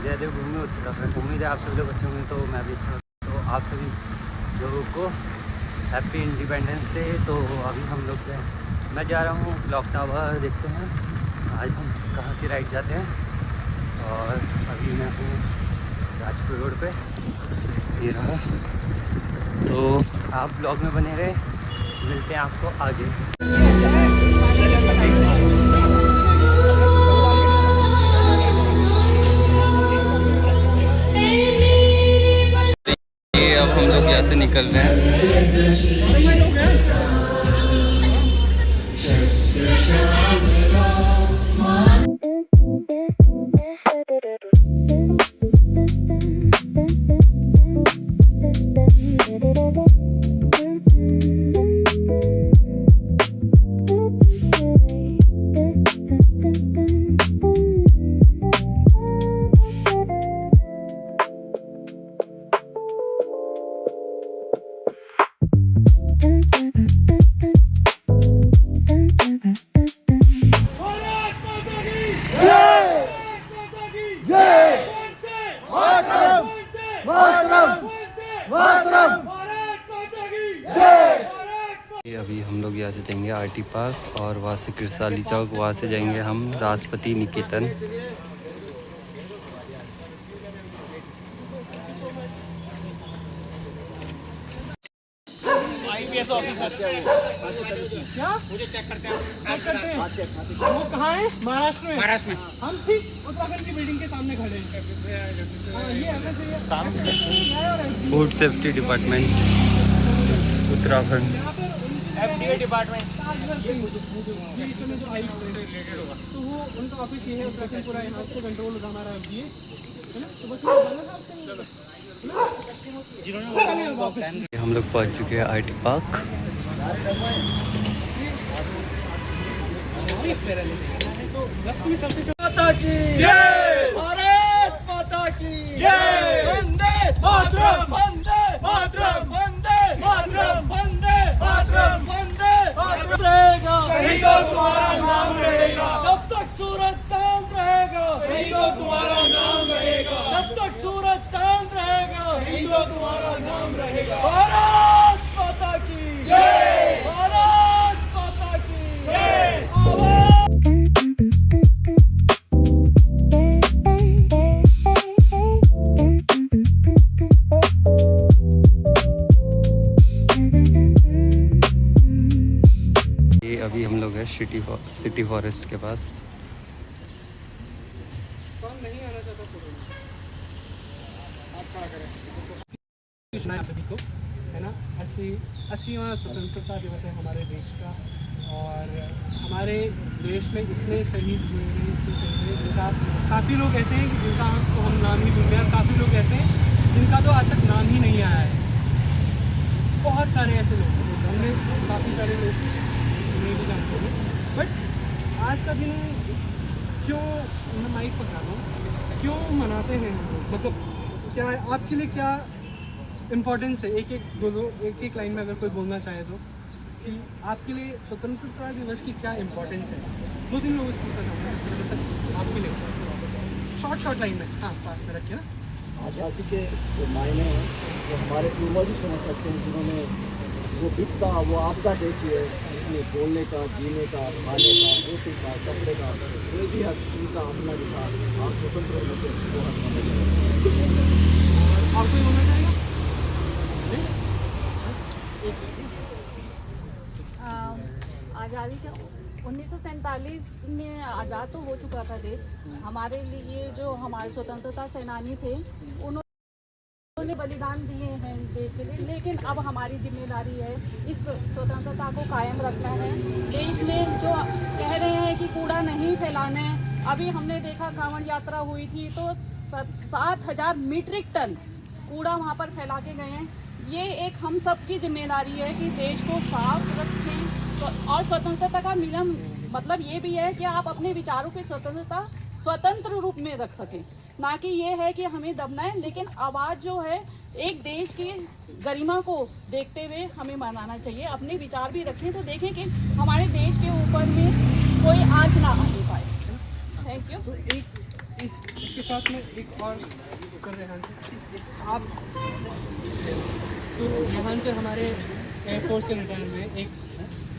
जयदेव घूमने उत्तराखंड। उम्मीद है आप सभी लोग अच्छे होंगे, तो मैं भी अच्छा हूँ। तो आप सभी लोगों को हैप्पी इंडिपेंडेंस डे। तो अभी हम लोग जो है मैं जा रहा हूँ क्लॉक टावर, देखते हैं आज हम कहाँ की राइड जाते हैं। और अभी मैं हूँ राजपुर रोड पे, ये रहा। तो आप ब्लॉग में बने रहे, मिलते हैं आपको आगे। अब हम लोग यहाँ से निकल रहे हैं। अभी हम लोग यहाँ से जाएंगे आरटी पार्क और वहाँ से कृषाली चौक, वहाँ से जाएंगे हम राष्ट्रपति निकेतन। आईपीएस ऑफिसर क्या मुझे चेक करते हैं वो कहाँ है? महाराष्ट्र में। महाराष्ट्र में हम ठीक उत्तराखंड की बिल्डिंग के सामने खड़े हैं। Food safety department Uttarakhand, FDA department. तो वो उनका ऑफिस ये है, उत्तराखंड पूरा यहाँ से कंट्रोल होता हमारा एफडीए है ना। तो बस हम लोग पहुँच चुके हैं आरटी पार्क। माता की जय, भारत माता की जय, वंदे मातरम, वंदे मातरम, वंदे मातरम, वंदे मातरम, वंदे मातरम। रहेगा कहीं तो तुम्हारा नाम रहेगा, जब तक सूरज चांद रहेगा कहीं तो तुम्हारा नाम रहेगा, जब तक सूरज चांद रहेगा कहीं तो तुम्हारा नाम रहेगा। भारत माता की जय, भारत माता की जय। अभी हम लोग हैं सिटी फॉरेस्ट के पास। कौन नहीं आना चाहता फोटो में? आप क्या करें? सूचना है आप सभी को, है ना। 80वां स्वतंत्रता दिवस है हमारे देश का, और हमारे देश में इतने शहीद हुए हैं, जिनका काफ़ी लोग ऐसे हैं कि जिनका तो हम नाम ही भूल गए, और काफ़ी लोग ऐसे हैं जिनका तो आज तक नाम ही नहीं आया है। बहुत सारे ऐसे लोग हैं, हमने काफ़ी सारे लोग नहीं भी जानते हैं। बट आज का दिन क्यों, मैं माइक पकड़ा दूँ, क्यों मनाते हैं हम लोग? मतलब क्या है आपके लिए, क्या इम्पोर्टेंस है? एक एक लाइन में अगर कोई बोलना चाहे तो, कि आपके लिए स्वतंत्रता दिवस की क्या इम्पोर्टेंस है? 2-3 लोगों से पूछना चाहूँगा सर आपके लिए, शॉर्ट लाइन में। हाँ, पास में रखिए ना। आज़ादी के जो मायने हैं वो हमारे पूर्वज ही समझ सकते हैं, जिन्होंने वो बिकता वो आपदा देखी है, इसमें बोलने का, जीने का, खाने का, रोटी का, कपड़े का कोई भी हक उनका अपना भी था। आज स्वतंत्र होने से वो हक और कोई बोलना चाहेगा? आज़ादी का 1947 में आज़ाद तो हो चुका था देश। हमारे लिए जो हमारे स्वतंत्रता सेनानी थे, उन्होंने बलिदान दिए हैं इस देश के लिए। लेकिन अब हमारी जिम्मेदारी है इस स्वतंत्रता को कायम रखना है। देश में जो कह रहे हैं कि कूड़ा नहीं फैलाना है, अभी हमने देखा कांवड़ यात्रा हुई थी तो 7,000 मीट्रिक टन कूड़ा वहाँ पर फैला के गए हैं। ये एक हम सब की जिम्मेदारी है कि देश को साफ रखें। और स्वतंत्रता का नियम मतलब ये भी है कि आप अपने विचारों की स्वतंत्रता स्वतंत्र रूप में रख सकें, ना कि ये है कि हमें दबना है। लेकिन आवाज़ जो है एक देश की गरिमा को देखते हुए हमें मनाना चाहिए। अपने विचार भी रखें तो देखें कि हमारे देश के ऊपर में कोई आँच ना आने पाए। Thank you. तो एक इसके साथ में एक और कर रहे हैं आप। तो यहाँ से हमारे एयरफोर्स से रिटायर हुए एक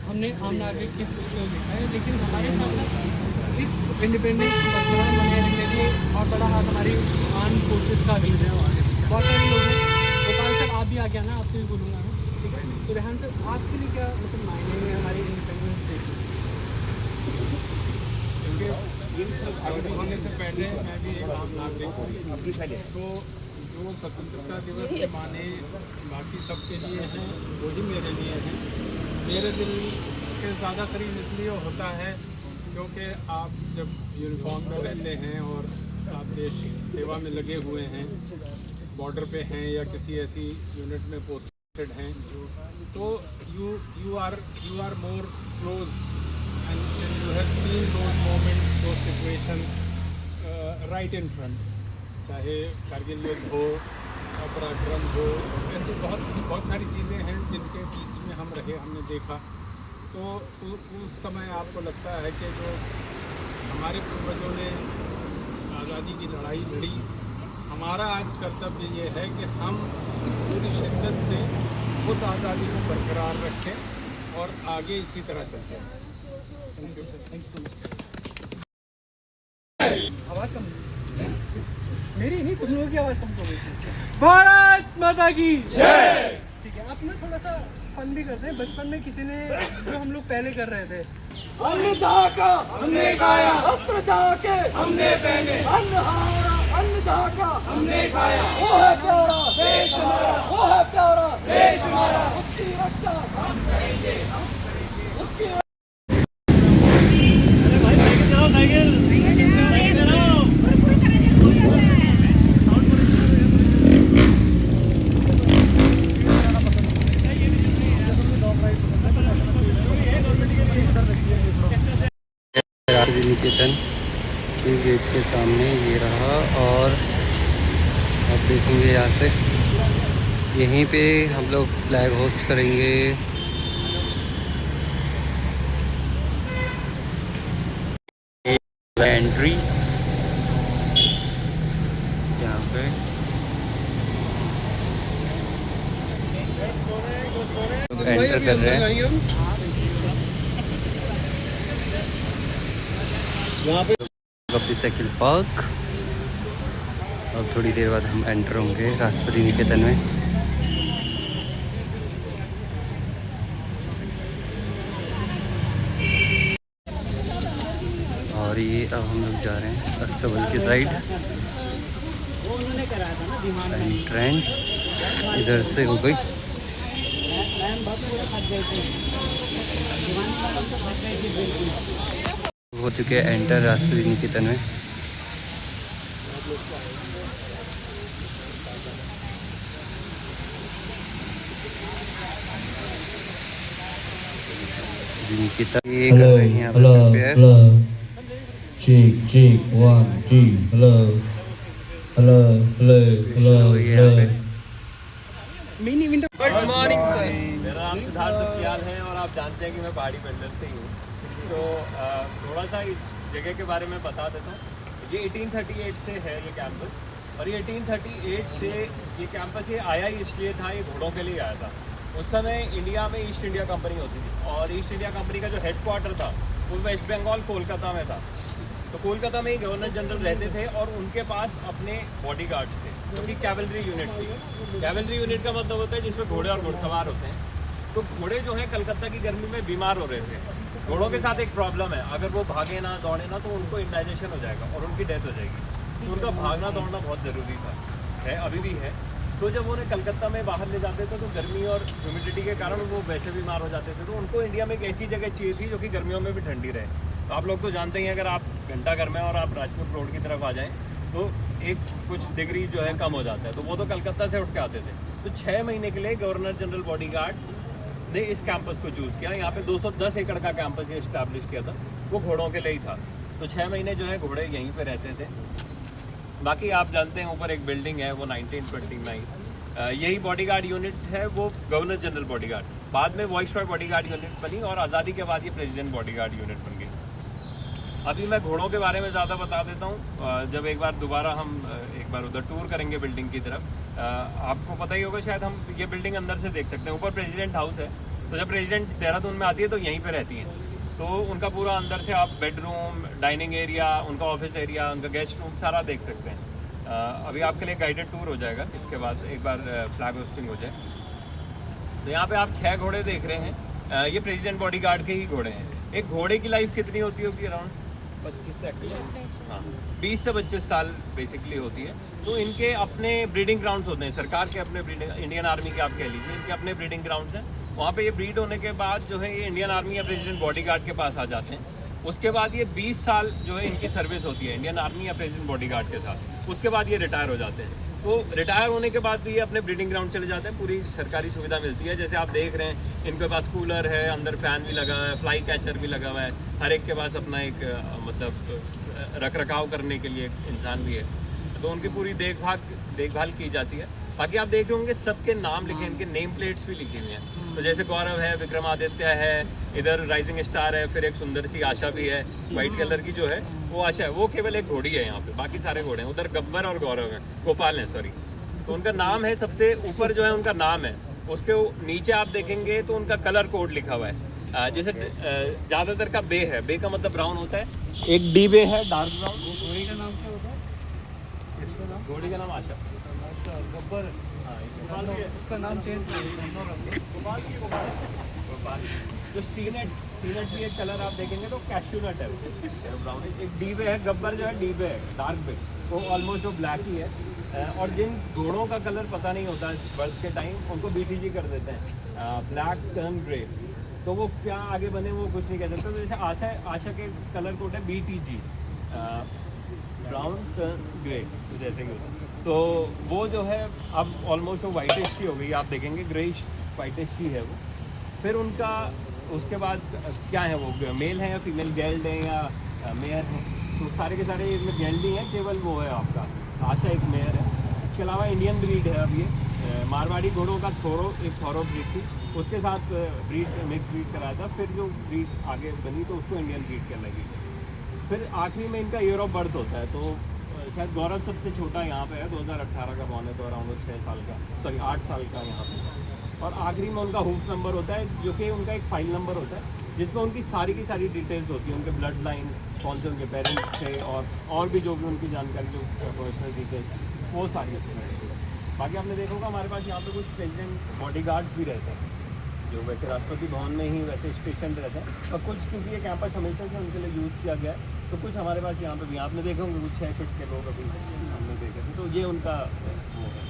हमने आम नागरिक के उसको लिखा है, लेकिन हमारे साथ इस इंडिपेंडेंस को बरकरार बनाए रखने के लिए बहुत बड़ा हाथ हमारी आर्म फोर्सेस का भी है। बहुत सारे लोग हैं। गोपाल सर आप भी आ गया ना, आपसे भी बोलूँगा मैं, ठीक है। तो रेहान सर आपके लिए क्या मतलब मायने हैं हमारी इंडिपेंडेंस डे? आज़ादी होने से पहले मैं भी एक आम नागरिक हूँ, तो जो स्वतंत्रता दिवस के माने बाकी सबके लिए हैं वो ही मेरे लिए हैं। मेरे दिल के ज़्यादा करीब इसलिए होता है क्योंकि आप जब यूनिफॉर्म में रहते हैं और आप देश सेवा में लगे हुए हैं, बॉर्डर पे हैं या किसी ऐसी यूनिट में पोस्टेड हैं, तो you are more close and you have seen those moments, those situations right in front. चाहे कारगिल युद्ध हो, पराक्रम हो, ऐसी बहुत सारी चीज़ें हैं जिनके बीच में हम रहे, हमने देखा। तो उस समय आपको लगता है कि जो हमारे पूर्वजों ने आज़ादी की लड़ाई लड़ी, हमारा आज कर्तव्य ये है कि हम पूरी शिद्दत से उस आज़ादी को बरकरार रखें और आगे इसी तरह चलते हैं। आवाज़ कम मेरी नहीं, तुम लोगों की आवाज़ कम हो गई। भारत माता की जय। ठीक है, आप ना थोड़ा सा फन भी करते हैं। बचपन में किसी ने जो हम लोग पहले कर रहे थे, अन्न झाका हमने खाया, वस्त्र झाके हमने पहने, अन्न हारा अन्न झाका हमने खाया, वो है प्यारा देश हमारा, वो है प्यारा देश हमारा, उसकी रक्षा हम करेंगे, उसकी राष्ट्रीय निकेतन के गेट के सामने ये रहा। और आप देखेंगे यहाँ से यहीं पे हम लोग फ्लैग होस्ट करेंगे। एंट्री यहाँ पे एंटर कर रहे हैं। कपी साइकिल पार्क। अब थोड़ी देर बाद हम एंटर होंगे राष्ट्रपति निकेतन में। और ये अब हम लोग जा रहे हैं अस्तबल की साइड। एंट्रेंस इधर से हो गई। हो चुके हैं एंटर राष्ट्रपति निकेतन में। निकेतन ये कर रहे हैं यहाँ पर prepare. Check 1 2 hello mini window. Good morning sir. मेरा नाम सिद्धार्थ दत्तियाल है और आप जानते हैं कि मैं पहाड़ी पेंडर से ही हूँ। तो थोड़ा सा इस जगह के बारे में बता देता हूँ। ये 1838 से है ये कैंपस, और ये 1838 से ये कैंपस ये आया ही इसलिए था, ये घोड़ों के लिए आया था। उस समय इंडिया में ईस्ट इंडिया कंपनी होती थी, और ईस्ट इंडिया कंपनी का जो हेडक्वार्टर था वो वेस्ट बंगाल कोलकाता में था। तो कोलकाता में ही गवर्नर जनरल रहते थे और उनके पास अपने बॉडीगार्ड्स थे, जो कि कैवलरी यूनिट थी। कैवलरी यूनिट का मतलब होता है जिसमें घोड़े और घुड़सवार होते हैं। तो घोड़े जो हैं कलकत्ता की गर्मी में बीमार हो रहे थे। घोड़ों के साथ एक प्रॉब्लम है, अगर वो भागे ना दौड़े ना तो उनको इंडाइजेशन हो जाएगा और उनकी डेथ हो जाएगी। तो उनका भागना दौड़ना बहुत ज़रूरी था, है अभी भी है। तो जब उन्हें कलकत्ता में बाहर ले जाते थे तो गर्मी और ह्यूमिडिटी के कारण वो वैसे बीमार हो जाते थे। तो उनको इंडिया में एक ऐसी जगह चाहिए थी जो कि गर्मियों में भी ठंडी रहे। तो आप लोग तो जानते ही हैं, अगर आप घंटाघर में और आप राजपूत रोड की तरफ आ जाएं तो एक कुछ डिग्री जो है कम हो जाता है। तो वो तो कलकत्ता से उठ के आते थे। तो 6 महीने के लिए गवर्नर जनरल बॉडीगार्ड ने इस कैंपस को चूज़ किया। यहाँ पे 210 एकड़ का कैंपस ये इस्टेब्लिश किया था, वो घोड़ों के लिए ही था। तो 6 महीने जो है घोड़े यहीं पे रहते थे। बाकी आप जानते हैं ऊपर एक बिल्डिंग है, वो 1929 यही बॉडीगार्ड यूनिट है, वो गवर्नर जनरल बॉडीगार्ड। बाद में वॉइसरॉय बॉडीगार्ड यूनिट बनी और आज़ादी के बाद ये प्रेसिडेंट बॉडीगार्ड यूनिट बन गई। अभी मैं घोड़ों के बारे में ज़्यादा बता देता हूँ। जब एक बार दोबारा हम एक बार उधर टूर करेंगे बिल्डिंग की तरफ, आपको पता ही होगा शायद, हम ये बिल्डिंग अंदर से देख सकते हैं। ऊपर प्रेसिडेंट हाउस है, तो जब प्रेसिडेंट देहरादून में आती है तो यहीं पे रहती हैं। तो उनका पूरा अंदर से आप बेडरूम, डाइनिंग एरिया, उनका ऑफिस एरिया, उनका गेस्ट रूम सारा देख सकते हैं। अभी आपके लिए गाइडेड टूर हो जाएगा इसके बाद, एक बार फ्लैग होस्टिंग हो जाए। तो यहाँ पे आप 6 घोड़े देख रहे हैं। ये प्रेसिडेंट बॉडीगार्ड के ही घोड़े हैं। एक घोड़े की लाइफ कितनी होती होगी? अराउंड 25 से 28। हाँ, 20 से 25 साल बेसिकली होती है। तो इनके अपने ब्रीडिंग ग्राउंड्स होते हैं, सरकार के अपने ब्रीडिंग, इंडियन आर्मी के आप कह लीजिए, इनके अपने ब्रीडिंग ग्राउंड्स हैं। वहाँ पे ये ब्रीड होने के बाद जो है ये इंडियन आर्मी या प्रेसिडेंट बॉडीगार्ड के पास आ जाते हैं। उसके बाद ये 20 साल जो है इनकी सर्विस होती है इंडियन आर्मी या प्रेसिडेंट बॉडीगार्ड के साथ। उसके बाद ये रिटायर हो जाते हैं। तो रिटायर होने के बाद भी ये अपने ब्रीडिंग ग्राउंड चले जाते हैं। पूरी सरकारी सुविधा मिलती है। जैसे आप देख रहे हैं, इनके पास कूलर है, अंदर फैन भी लगा हुआ है, फ्लाई कैचर भी लगा हुआ है। हर एक के पास अपना एक मतलब रख रखाव करने के लिए एक इंसान भी है। तो उनकी पूरी देखभाल की जाती है। बाकी आप देख रहे होंगे सबके नाम लिखे हैं, इनके नेम प्लेट्स भी लिखी हुई हैं। तो जैसे गौरव है, विक्रमादित्य है, इधर राइजिंग स्टार है, फिर एक सुंदर सी आशा भी है, वाइट कलर की जो है वो आशा है। वो केवल एक घोड़ी है यहाँ पे, बाकी सारे घोड़े हैं। उधर गब्बर और गौरव हैं, गोपाल हैं सॉरी। तो उनका नाम है, सबसे ऊपर जो है उनका नाम है, उसके नीचे आप देखेंगे तो उनका कलर कोड लिखा हुआ है। जैसे ज़्यादातर का बे है, बे का मतलब ब्राउन होता है। एक डी बे है डार्क ब्राउन। घोड़ी का नाम क्या होता है? इसका नाम घोड़ी का नाम आशा। गब्बर। उसका नाम चेंज जो सीनेट भी एक कलर आप देखेंगे तो कैश्यू नट है ब्राउन। एक डी बे है, गब्बर जो है डी बे है, डार्क बे, वो ऑलमोस्ट जो ब्लैक ही है। और जिन घोड़ों का कलर पता नहीं होता बर्थ के टाइम, उनको बीटीजी कर देते हैं, ब्लैक टर्न ग्रे। तो वो क्या आगे बने वो कुछ नहीं कह सकते। तो जैसे आशा के कलर कोड है BTG, ब्राउन टर्न ग्रे, जैसे कि होता है। तो वो जो है अब ऑलमोस्ट वो वाइटिश ही हो गई, आप देखेंगे ग्रेइश वाइटिश ही है वो। फिर उनका उसके बाद क्या है, वो मेल है या फीमेल, गेल्ड है या मेयर है। तो सारे के सारे इसमें गेल्ड ही है, केवल वो है आपका आशा एक मेयर है। इसके अलावा इंडियन ब्रीड है। अब ये मारवाड़ी घोड़ों का एक थोरो ब्रीड थी, उसके साथ ब्रीड मिक्स ब्रीड कराया था। फिर जो ब्रीड आगे बनी तो उसको इंडियन ब्रीड कहने लगी। फिर आखिरी में इनका ईयर ऑफ बर्थ होता है। तो शायद गौरव सबसे छोटा यहाँ पे है, 2018 का बॉर्न है, तो अराउंड 6 साल का, सॉरी 8 साल का यहाँ पे। और आखिरी में उनका हुफ नंबर होता है, जो कि उनका एक फाइल नंबर होता है, जिसमें उनकी सारी की सारी डिटेल्स होती है, उनके ब्लड लाइन, कौन से उनके पेरेंट्स थे, और भी जो भी उनकी जानकारी, जो पर्सनल डिटेल्स, वो सारी उसमें रहती है। बाकी आपने देखा होगा हमारे पास यहाँ पे कुछ प्रेसिडेंट बॉडीगार्ड्स भी रहते हैं, जो वैसे राष्ट्रपति भवन में ही वैसे स्टेशन रहते हैं। और कुछ क्योंकि ये कैंपस हमेशा से उनके लिए यूज़ किया गया है, तो कुछ हमारे पास यहाँ पे भी आपने देखे होंगे कुछ 6 फीट के लोग अभी हमने देखे थे। तो ये उनका वो है,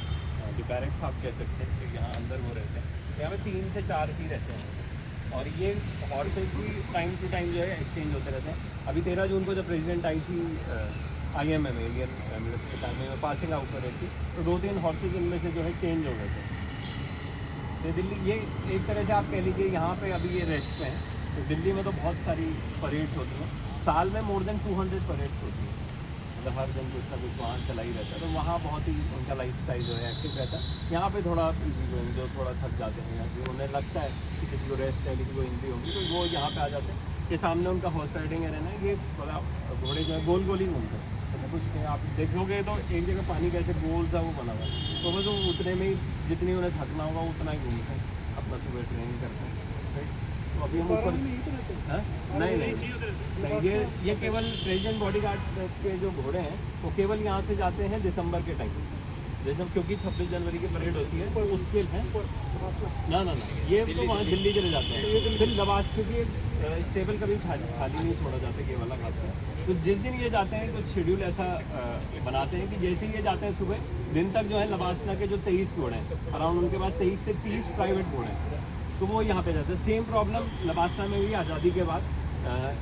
डिपैरेक्ट्स आप कह सकते हैं कि यहाँ अंदर वो रहते हैं। यहाँ पे 3 से 4 ही रहते हैं। और ये हॉर्सेज भी टाइम टू टाइम जो है एक्सचेंज होते रहते हैं। अभी 13 जून को जब प्रेसिडेंट आई थी IMM इंडियन मिलिट्री के टाइम में पासिंग आउट कर रही थी, तो 2-3 हॉर्सेज इनमें से जो है चेंज हो गए थे। तो दिल्ली, ये एक तरह से आप कह लीजिए यहाँ पे अभी ये रेस्ट पे हैं। तो दिल्ली में तो बहुत सारी परेड्स होती हैं, साल में मोर देन 200 परेड्स होती हैं। मतलब हर दिन कुछ ना कुछ वाहन चला ही रहता है। तो वहाँ बहुत ही उनका लाइफ स्टाइल जो है एक्टिव रहता है। यहाँ पे थोड़ा जो थोड़ा थक जाते हैं, या फिर उन्हें लगता है कि किसी को रेस्ट है, किसी को इंजरी होगी, तो वो यहाँ पे आ जाते हैं। ये सामने उनका हॉर्स राइडिंग एरिया है, ये थोड़ा घोड़े जो है गोल गोल ही घूमते हैं। मतलब कुछ नहीं, आप देखोगे तो एक जगह पानी कैसे गोल सा वो बना हुआ है, तो बस वो उतने में ही जितनी उन्हें थकना होगा उतना ही घूमते हैं, अपना सुबह ट्रेनिंग करते हैं। तो अभी हम ऊपर नहीं, ये केवल प्रेसिडेंट बॉडीगार्ड के जो घोड़े हैं वो केवल यहाँ से जाते हैं दिसंबर के टाइम, जैसे क्योंकि 26 जनवरी की परेड होती है, तो उसके हैं ना ये तो वहाँ दिल्ली चले जाते हैं। फिर लबास, क्योंकि स्टेबल कभी खाली नहीं छोड़ा जाता, ये वाला खाते हैं। तो जिस दिन ये जाते हैं कुछ शेड्यूल ऐसा बनाते हैं कि जैसे ही ये जाते हैं सुबह दिन तक जो है लबासना के जो 23 घोड़े हैं, अराउंड उनके पास 23 से 30 प्राइवेट घोड़े हैं, तो वो यहाँ पे जाते हैं। सेम प्रॉब्लम लबासना में भी आज़ादी के बाद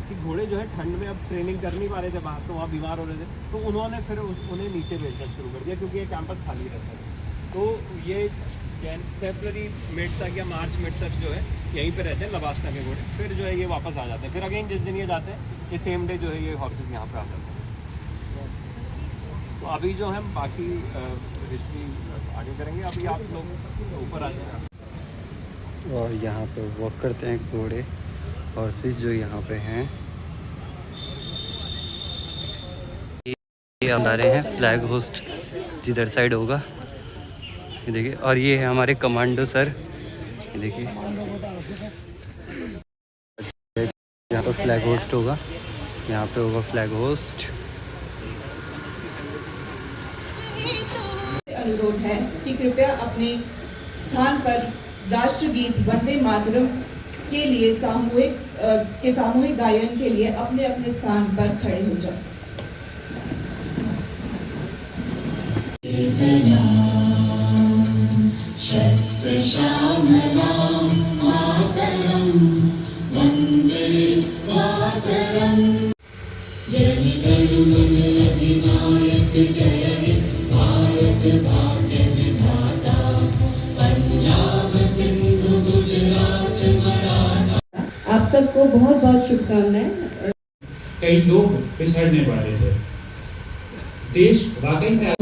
कि घोड़े जो है ठंड में अब ट्रेनिंग कर नहीं पा रहे थे बाहर, तो वहाँ बीमार हो रहे थे, तो उन्होंने फिर उन्हें नीचे भेजना शुरू कर दिया, क्योंकि ये कैंपस खाली रहता है। तो ये फरवरी मिड तक या मार्च मिड तक जो है यहीं पे रहते हैं लबासना के घोड़े। फिर जो है ये वापस आ जाते हैं। फिर अगेन जिस दिन ये जाते हैं ये सेम डे जो है ये हॉर्सेस यहाँ पे आ जाते हैं। तो अभी जो है बाकी हिस्ट्री आगे करेंगे। अभी आप लोग ऊपर आ जाए और यहाँ पे वॉक करते हैं घोड़े, हॉर्सेस जो यहाँ पे हैं। देखिए हम आ रहे हैं फ्लैग होस्ट जिधर साइड होगा, ये देखिए। और ये है हमारे कमांडो सर, ये देखिए यहाँ पर फ्लैग होस्ट होगा, यहाँ पे होगा फ्लैग होस्ट। अनुरोध है कि कृपया अपने स्थान पर राष्ट्रगीत वंदे मातरम के लिए सामूहिक गायन के लिए अपने अपने स्थान पर खड़े हो जाओ। शस्त्र श्यामलां मातरं वंदे मातरं। जनगण मन अधिनायक जय हे भारत भाग्य विधाता, पंजाब सिंधु गुजरात मराठा। आप सबको बहुत बहुत शुभकामनाएं। कई लोग पिछड़ने वाले थे, देश वाकई में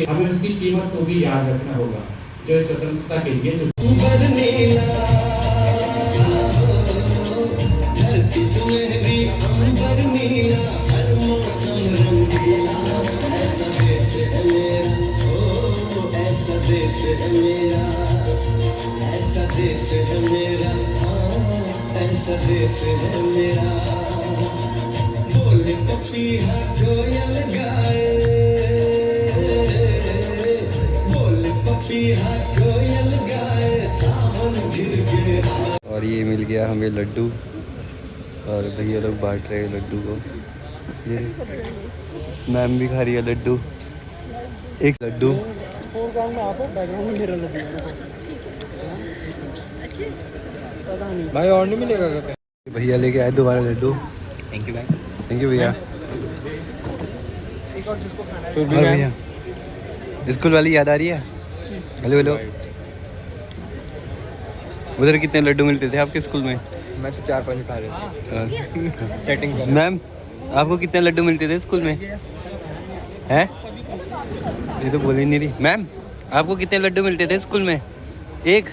हमें उसकी कीमत को भी याद रखना होगा, जो स्वतंत्रता के लिए जो ऐसा देश है मेरा, ऐसा देश है मेरा, ऐसा देश है मेरा। बोले पपीहा कोयल गाए, बोले पपीहा कोयल गाए, सावन गिर गया। और ये मिल गया हमें लड्डू, और भैया लोग बांट रहे हैं लड्डू को। ये मैम भी खा रही है लड्डू, एक लड्डू। भाई और नहीं मिलेगा क्या? भैया लेके आए दोबारा लड्डू। थैंक यू भाई, थैंक यू भैया। और भैया स्कूल वाली याद आ रही है? हेलो हेलो, उधर कितने लड्डू मिलते थे आपके स्कूल में? मैं तो 4-5 खा रहा था सेटिंग कर। मैम आपको कितने लड्डू मिलते थे स्कूल में? हैं? ये तो बोल ही नहीं रही। मैम आपको कितने लड्डू मिलते थे स्कूल में? एक?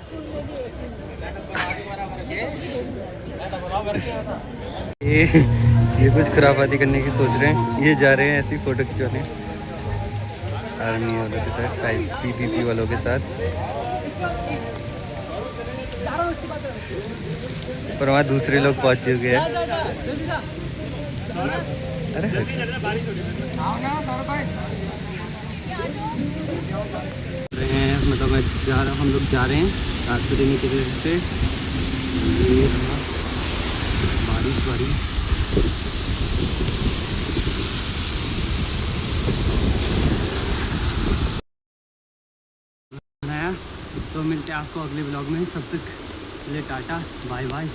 ये कुछ खुराफाती करने की सोच रहे हैं, ये जा रहे हैं ऐसी फ़ोटो खिंचवाने आर्मी वालों के साथ, पीपीपी वालों के साथ। पर वहाँ दूसरे लोग पहुँच चुके हैं। अरे मतलब मैं जा रहा, हम लोग जा रहे हैं रास्ते देने की वजह से बारिश नया। तो मिलते हैं आपको अगले ब्लॉग में, तब तक ले टाटा बाय बाय।